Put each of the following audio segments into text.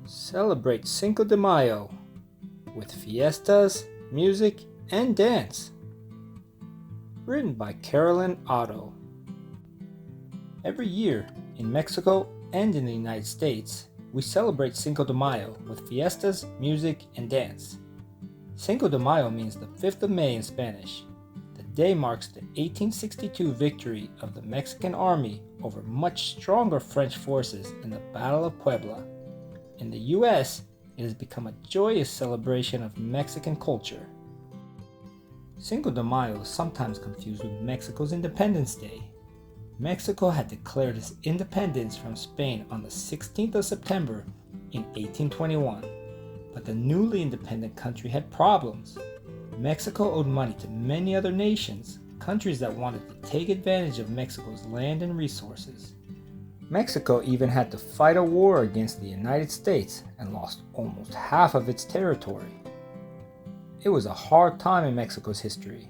Celebrate Cinco de Mayo with fiestas, music, and dance. Written by Carolyn, Otto. Every year, in Mexico and in the United States, we celebrate Cinco de Mayo with fiestas, music, and dance. Cinco de Mayo means the 5th of May in Spanish. The day marks the 1862 victory of the Mexican army over much stronger French forces in the Battle of Puebla. In the US, it has become a joyous celebration of Mexican culture. Cinco de Mayo is sometimes confused with Mexico's Independence Day. Mexico had declared its independence from Spain on the 16th of September in 1821, but the newly independent country had problems. Mexico owed money to many other nations, countries that wanted to take advantage of Mexico's land and resources. Mexico even had to fight a war against the United States and lost almost half of its territory. It was a hard time in Mexico's history.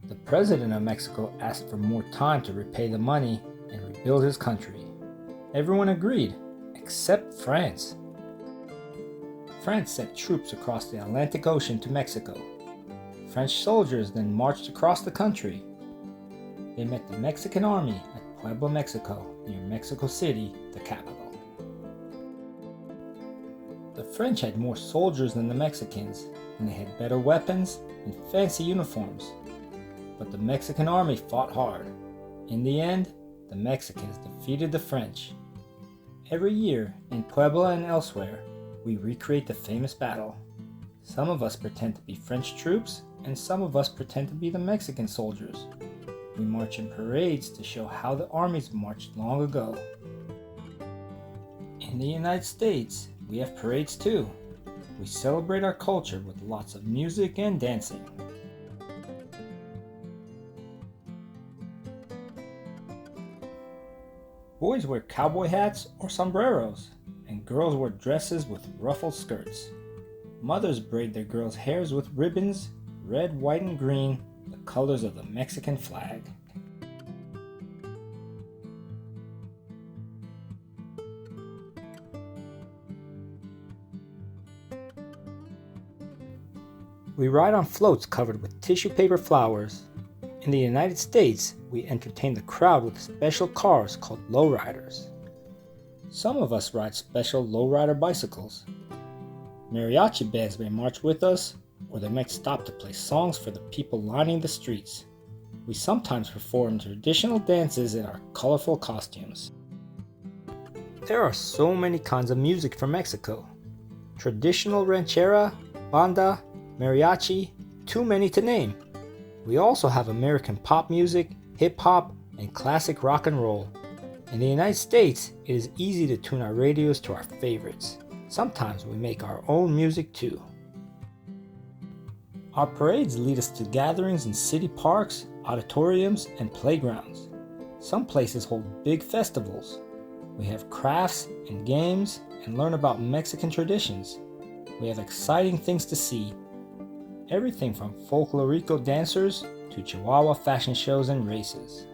The president of Mexico asked for more time to repay the money and rebuild his country. Everyone agreed, except France. France sent troops across the Atlantic Ocean to Mexico. French soldiers then marched across the country. They met the Mexican army at Puebla, Mexico, near Mexico City, the capital. The French had more soldiers than the Mexicans, and they had better weapons and fancy uniforms. But the Mexican army fought hard. In the end, the Mexicans defeated the French. Every year, in Puebla and elsewhere, we recreate the famous battle. Some of us pretend to be French troops, and some of us pretend to be the Mexican soldiers. We march in parades to show how the armies marched long ago. In the United States, we have parades too. We celebrate our culture with lots of music and dancing. Boys wear cowboy hats or sombreros, and girls wear dresses with ruffled skirts. Mothers braid their girls' hairs with ribbons, red, white, and green, the colors of the Mexican flag. We ride on floats covered with tissue paper flowers. In the United States, we entertain the crowd with special cars called lowriders. Some of us ride special lowrider bicycles. Mariachi bands may march with us, or they might stop to play songs for the people lining the streets. We sometimes perform traditional dances in our colorful costumes. There are so many kinds of music from Mexico. Traditional ranchera, banda, mariachi, too many to name. We also have American pop music, hip-hop, and classic rock and roll. In the United States, it is easy to tune our radios to our favorites. Sometimes we make our own music too. Our parades lead us to gatherings in city parks, auditoriums, and playgrounds. Some places hold big festivals. We have crafts and games and learn about Mexican traditions. We have exciting things to see. Everything from folklorico dancers to Chihuahua fashion shows and races.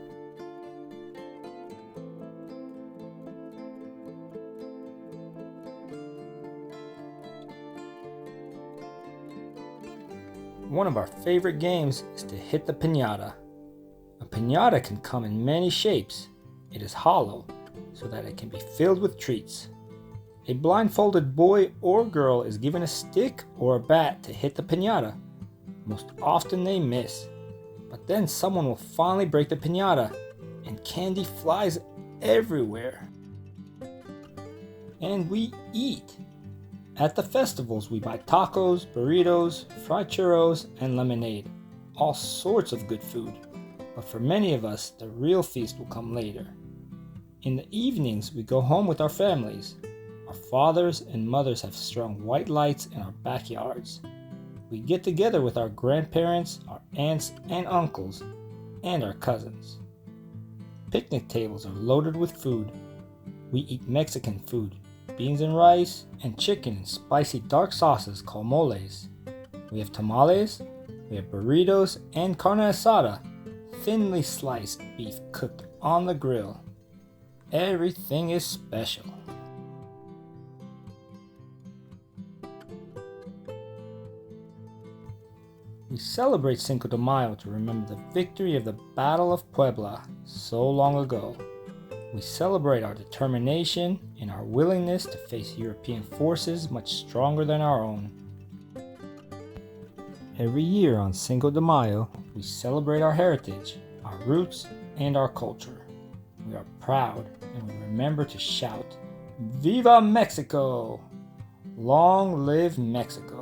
One of our favorite games is to hit the piñata. A piñata can come in many shapes. It is hollow, so that it can be filled with treats. A blindfolded boy or girl is given a stick or a bat to hit the piñata. Most often they miss, but then someone will finally break the piñata, and candy flies everywhere. And we eat. At the festivals, we buy tacos, burritos, fried churros, and lemonade. All sorts of good food. But for many of us, the real feast will come later. In the evenings, we go home with our families. Our fathers and mothers have strung white lights in our backyards. We get together with our grandparents, our aunts and uncles, and our cousins. Picnic tables are loaded with food. We eat Mexican food, beans and rice, and chicken in spicy dark sauces called moles. We have tamales, we have burritos, and carne asada, thinly sliced beef cooked on the grill. Everything is special. We celebrate Cinco de Mayo to remember the victory of the Battle of Puebla so long ago. We celebrate our determination and our willingness to face European forces much stronger than our own. Every year on Cinco de Mayo, we celebrate our heritage, our roots, and our culture. We are proud and we remember to shout, "Viva Mexico! Long live Mexico!"